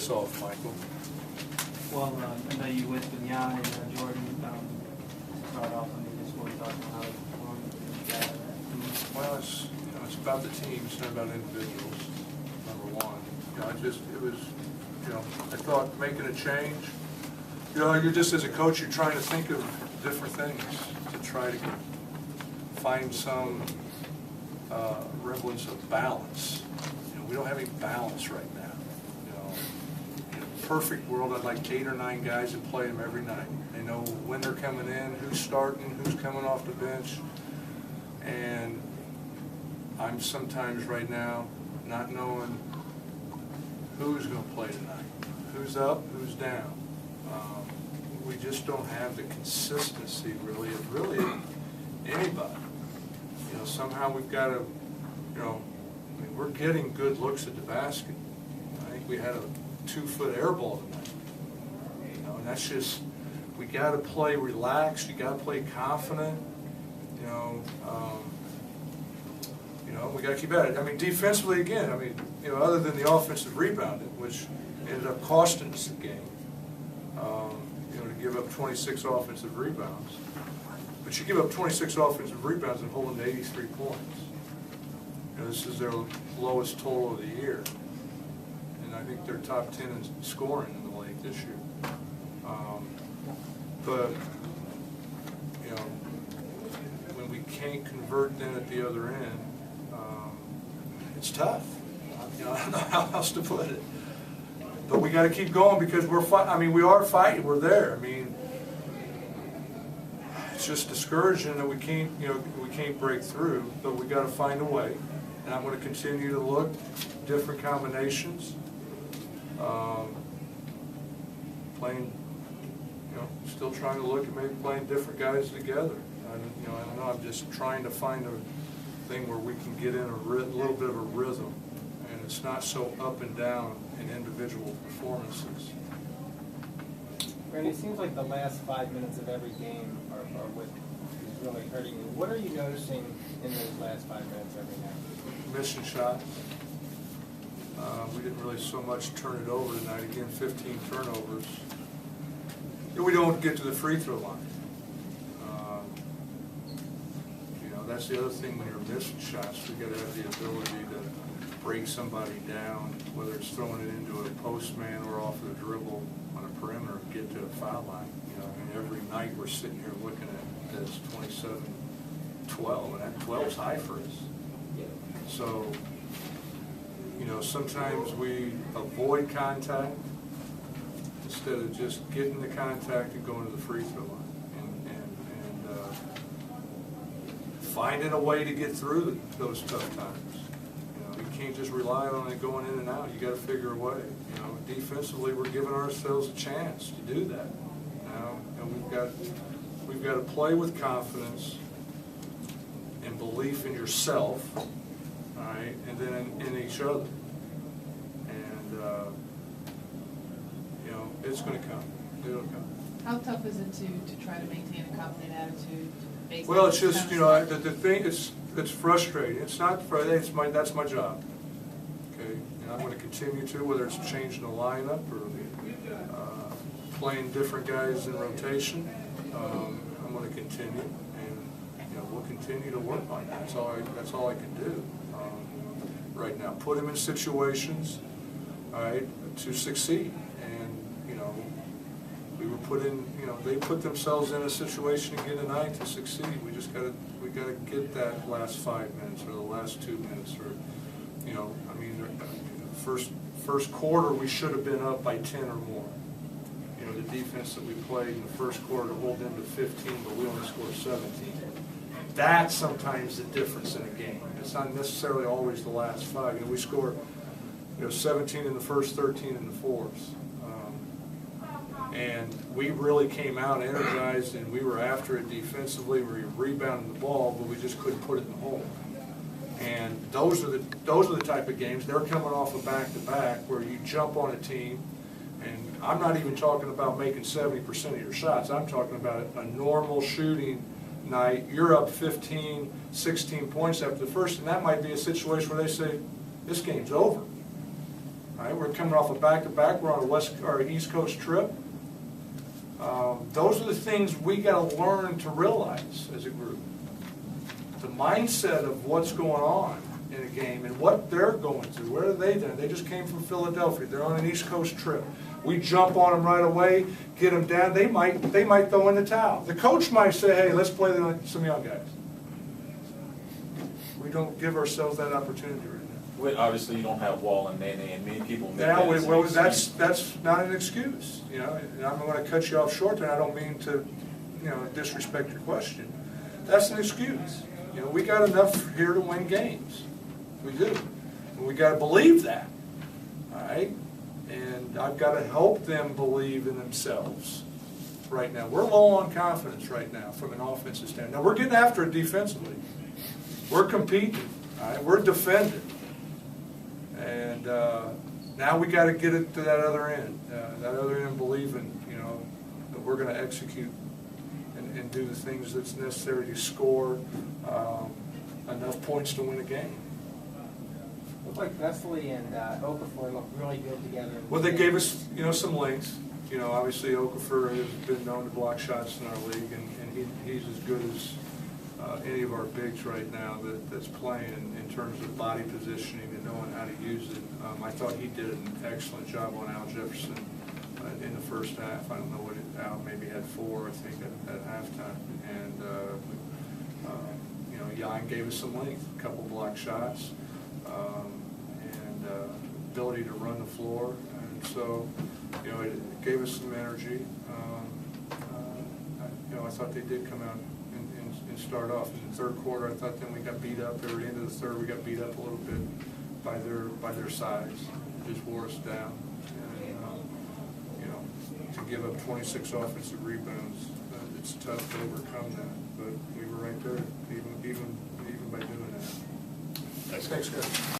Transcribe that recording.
us off, Michael. Well, I know you went with Jan and Jordan. Start off, just want to talk about how they performed. Well, it's about the team. It's not about individuals. Number one, it was, I thought making a change. You're just as a coach, you're trying to think of different things to try to find some semblance of balance. We don't have any balance right now. In a perfect world, I'd like 8 or 9 guys that play them every night. They know when they're coming in, who's starting, who's coming off the bench, and I'm sometimes right now not knowing who's going to play tonight, who's up, who's down. We just don't have the consistency really of anybody. Somehow we've got to, we're getting good looks at the basket. I think we had a 2-foot air ball tonight. And that's just, we got to play relaxed. You got to play confident. We got to keep at it. Defensively again. Other than the offensive rebounding, which ended up costing us the game. To give up 26 offensive rebounds. But you give up 26 offensive rebounds and holding to 83 points. This is their lowest total of the year. And I think they're top 10 in scoring in the league this year. But, when we can't convert then at the other end, it's tough. I don't know how else to put it. But we got to keep going because we're fighting. We are fighting. We're there. It's just discouraging that we can't break through. But we got to find a way. And I'm going to continue to look different combinations. Playing, still trying to look at maybe playing different guys together. I don't know. I'm just trying to find a thing where we can get in a little bit of a rhythm, and it's not so up and down in individual performances. Randy, it seems like the last 5 minutes of every game are what is really hurting you. What are you noticing in those last 5 minutes every night? Missing shots. We didn't really so much turn it over tonight. Again, 15 turnovers. We don't get to the free throw line. That's the other thing when you're missing shots. We've got to have the ability to break somebody down, whether it's throwing it into a post man or off of the dribble on a perimeter and get to a foul line. Every night we're sitting here looking at this 27-12, and that 12's high for us. So, sometimes we avoid contact instead of just getting the contact and going to the free throw line. Finding a way to get through those tough times. You can't just rely on it going in and out. You got to figure a way. Defensively, we're giving ourselves a chance to do that. And we've got to play with confidence and belief in yourself, all right, and then in each other. And it's going to come. It'll come. How tough is it to try to maintain a confident attitude? Well, it's just, the thing is, it's frustrating. It's not frustrating, that's my job. Okay? And I'm going to continue to, whether it's changing the lineup or playing different guys in rotation. I'm going to continue, and we'll continue to work on that. That's all I can do right now. Put them in situations, all right, to succeed. And we were put in, they put themselves in a situation again tonight to succeed. We got to get that last 5 minutes or the last 2 minutes, or first quarter we should have been up by 10 or more. The defense that we played in the first quarter to hold them to 15, but we only scored 17. That's sometimes the difference in a game. It's not necessarily always the last 5. We score 17 in the first, 13 in the fourth. And we really came out energized, and we were after it defensively. We were rebounding the ball, but we just couldn't put it in the hole. And those are the type of games. They're coming off a back-to-back where you jump on a team, and I'm not even talking about making 70% of your shots. I'm talking about a normal shooting night. You're up 15, 16 points after the first, and that might be a situation where they say, this game's over. All right, we're coming off a back-to-back, we're on a West or East Coast trip. Those are the things we got to learn to realize as a group. The mindset of what's going on in a game and what they're going through. Where are they doing? They just came from Philadelphia. They're on an East Coast trip. We jump on them right away, get them down. They might throw in the towel. The coach might say, "Hey, let's play some young guys." We don't give ourselves that opportunity right now. Well, obviously, you don't have Wall and Nene, and many people make Now, that as an well, excuse. that's not an excuse, you know, and I'm going to cut you off short there, I don't mean to, you know, disrespect your question. That's an excuse. You know, we got enough here to win games. We do. And we got to believe that, all right? And I've got to help them believe in themselves right now. We're low on confidence right now from an offensive standpoint. Now, we're getting after it defensively. We're competing, all right? We're defending. And now we got to get it to that other end. That other end believing, you know, that we're going to execute and do the things that's necessary to score enough points to win a game. Looked like Vesely and Okafor looked really good together. Well, they gave us, you know, some length. You know, obviously Okafor has been known to block shots in our league, and he's as good as any of our bigs right now that's playing in terms of body positioning and knowing how to use it. I thought he did an excellent job on Al Jefferson in the first half. I don't know what Al maybe had 4, I think, at halftime. And you know, Jan gave us some length, a couple block shots, and ability to run the floor. And so, you know, it gave us some energy. You know, I thought they did come out and start off in the third quarter. I thought then we got beat up. At the end of the third, we got beat up a little bit by their size. Just wore us down. And you know, to give up 26 offensive rebounds, it's tough to overcome that. But we were right there, even by doing that. Thanks, guys.